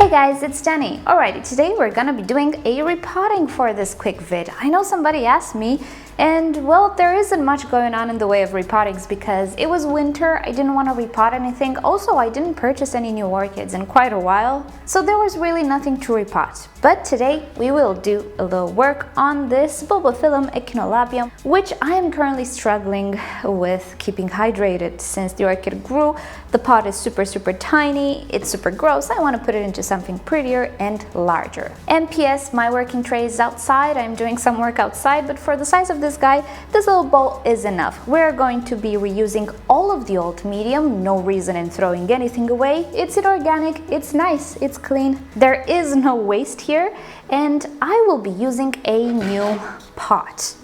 Hey guys, it's Jenny. Alrighty, today we're gonna be doing a repotting for this quick vid. I know somebody asked me, and well, there isn't much going on in the way of repottings because it was winter, I didn't want to repot anything. Also, I didn't purchase any new orchids in quite a while, so there was really nothing to repot. But today we will do a little work on this Bulbophyllum echinolabium, which I am currently struggling with keeping hydrated since the orchid grew. The pot is super tiny, it's super gross. I want to put it into something prettier and larger. And PS, my working tray is outside. I'm doing some work outside, but for the size of this guy, this little bowl is enough. We're going to be reusing all of the old medium, no reason in throwing anything away. It's organic, it's nice, it's clean. There is no waste here, and I will be using a new pot.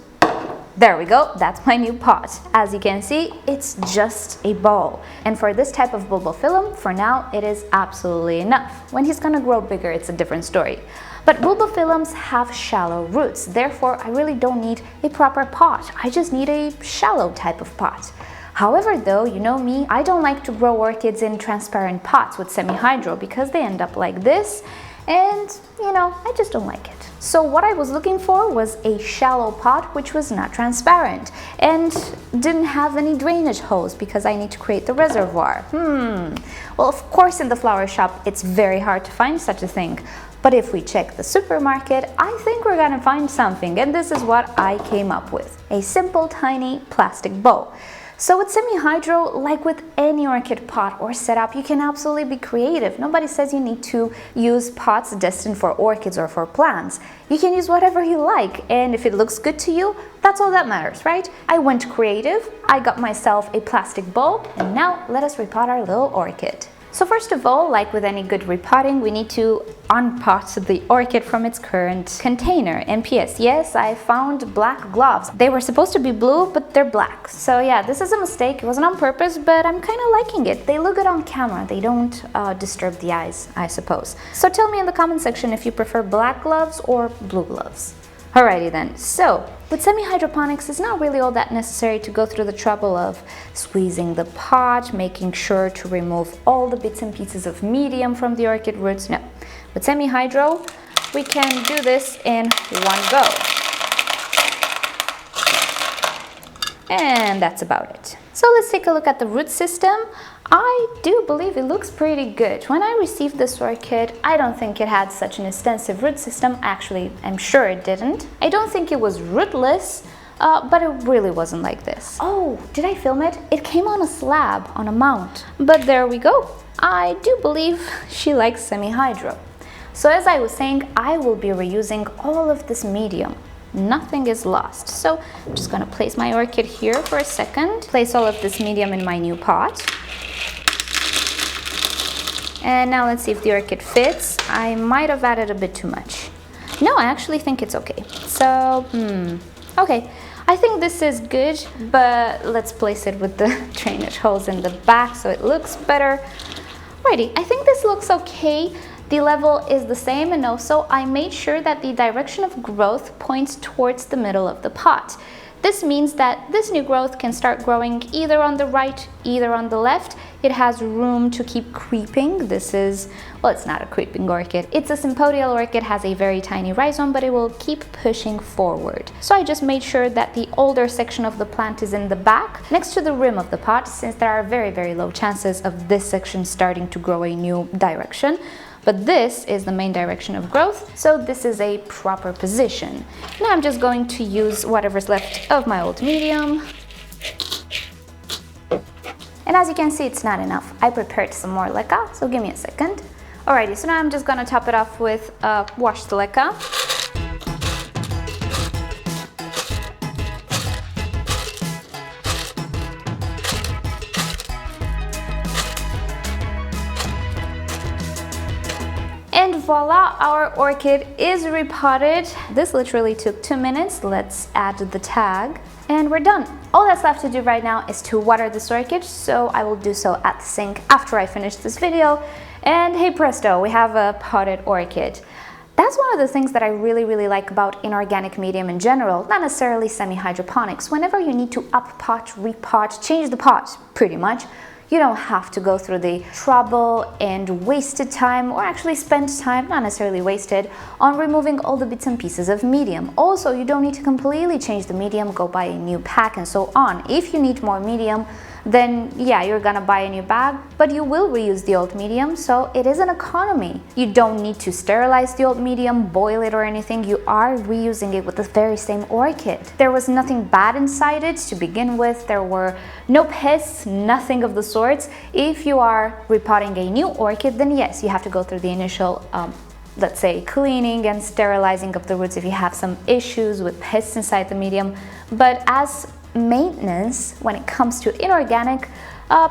There we go, that's my new pot. As you can see, it's just a bowl. And for this type of Bulbophyllum, for now, it is absolutely enough. When he's gonna grow bigger, it's a different story. But Bulbophyllums have shallow roots, therefore I really don't need a proper pot. I just need a shallow type of pot. However though, you know me, I don't like to grow orchids in transparent pots with semi-hydro because they end up like this, and you know, I just don't like it. So what I was looking for was a shallow pot which was not transparent and didn't have any drainage hose because I need to create the reservoir. Well, of course in the flower shop it's very hard to find such a thing. But if we check the supermarket, I think we're gonna find something, and this is what I came up with. A simple tiny plastic bowl. So with semi-hydro, like with any orchid pot or setup, you can absolutely be creative. Nobody says you need to use pots destined for orchids or for plants. You can use whatever you like, and if it looks good to you, that's all that matters, right? I went creative, I got myself a plastic bowl, and now let us repot our little orchid. So first of all, like with any good repotting, we need to unpot the orchid from its current container. And PS, yes, I found black gloves. They were supposed to be blue, but they're black. So yeah, this is a mistake. It wasn't on purpose, but I'm kind of liking it. They look good on camera. They don't disturb the eyes, I suppose. So tell me in the comment section if you prefer black gloves or blue gloves. Alrighty then, so with semi-hydroponics, it's not really all that necessary to go through the trouble of squeezing the pot, making sure to remove all the bits and pieces of medium from the orchid roots. No, with semi-hydro, we can do this in one go. And that's about it. So let's take a look at the root system. I do believe it looks pretty good. When I received this orchid, I don't think it had such an extensive root system. Actually, I'm sure it didn't. I don't think it was rootless, but it really wasn't like this. Oh, did I film it? It came on a slab, on a mount. But there we go. I do believe she likes semi-hydro. So as I was saying, I will be reusing all of this medium. Nothing is lost. So I'm just gonna place my orchid here for a second. Place all of this medium in my new pot. And now let's see if the orchid fits. I might have added a bit too much. No, I actually think it's okay. So, okay. I think this is good, but let's place it with the drainage holes in the back so it looks better. Alrighty, I think this looks okay. The level is the same, and also I made sure that the direction of growth points towards the middle of the pot. This means that this new growth can start growing either on the right, either on the left. It has room to keep creeping. This is, well, it's not a creeping orchid. It's a sympodial orchid, has a very tiny rhizome, but it will keep pushing forward. So I just made sure that the older section of the plant is in the back, next to the rim of the pot, since there are very low chances of this section starting to grow a new direction. But this is the main direction of growth, so this is a proper position. Now I'm just going to use whatever's left of my old medium. And as you can see, it's not enough. I prepared some more leca, so give me a second. Alrighty, so now I'm just gonna top it off with washed leca. And voila, our orchid is repotted. This literally took 2 minutes. Let's add the tag and we're done. All that's left to do right now is to water this orchid, so I will do so at the sink after I finish this video. And hey presto, we have a potted orchid. That's one of the things that I really like about inorganic medium in general, not necessarily semi-hydroponics. Whenever you need to up pot, repot, change the pot, pretty much, you don't have to go through the trouble and wasted time, or actually spend time, not necessarily wasted, on removing all the bits and pieces of medium. Also, you don't need to completely change the medium, go buy a new pack and so on. If you need more medium, then yeah, you're gonna buy a new bag, but you will reuse the old medium, so it is an economy. You don't need to sterilize the old medium, boil it or anything. You are reusing it with the very same orchid. There was nothing bad inside it to begin with. There were no pests, nothing of the sorts. If you are repotting a new orchid, then yes, you have to go through the initial let's say cleaning and sterilizing of the roots if you have some issues with pests inside the medium. But as maintenance, when it comes to inorganic,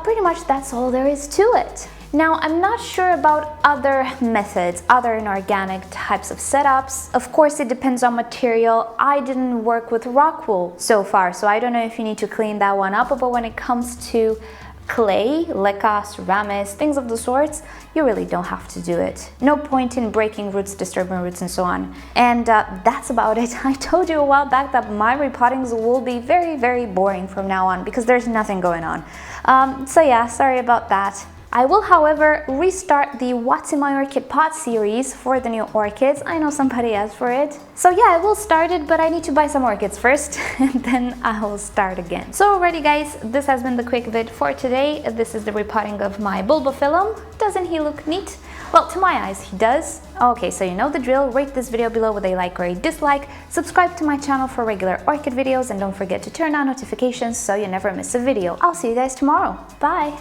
pretty much that's all there is to it. Now, I'm not sure about other methods, other inorganic types of setups. Of course, it depends on material. I didn't work with rock wool so far, so I don't know if you need to clean that one up, but when it comes to clay, leca, ceramis, things of the sorts, you really don't have to do it. No point in breaking roots, disturbing roots, and so on. And that's about it. I told you a while back that my repottings will be very, very boring from now on because there's nothing going on. So yeah, sorry about that. I will, however, restart the What's in My Orchid Pot series for the new orchids. I know somebody asked for it. So yeah, I will start it, but I need to buy some orchids first and then I will start again. So alrighty guys, this has been the quick vid for today. This is the repotting of my Bulbophyllum. Doesn't he look neat? Well, to my eyes, he does. Okay, so you know the drill. Rate this video below with a like or a dislike. Subscribe to my channel for regular orchid videos and don't forget to turn on notifications so you never miss a video. I'll see you guys tomorrow. Bye!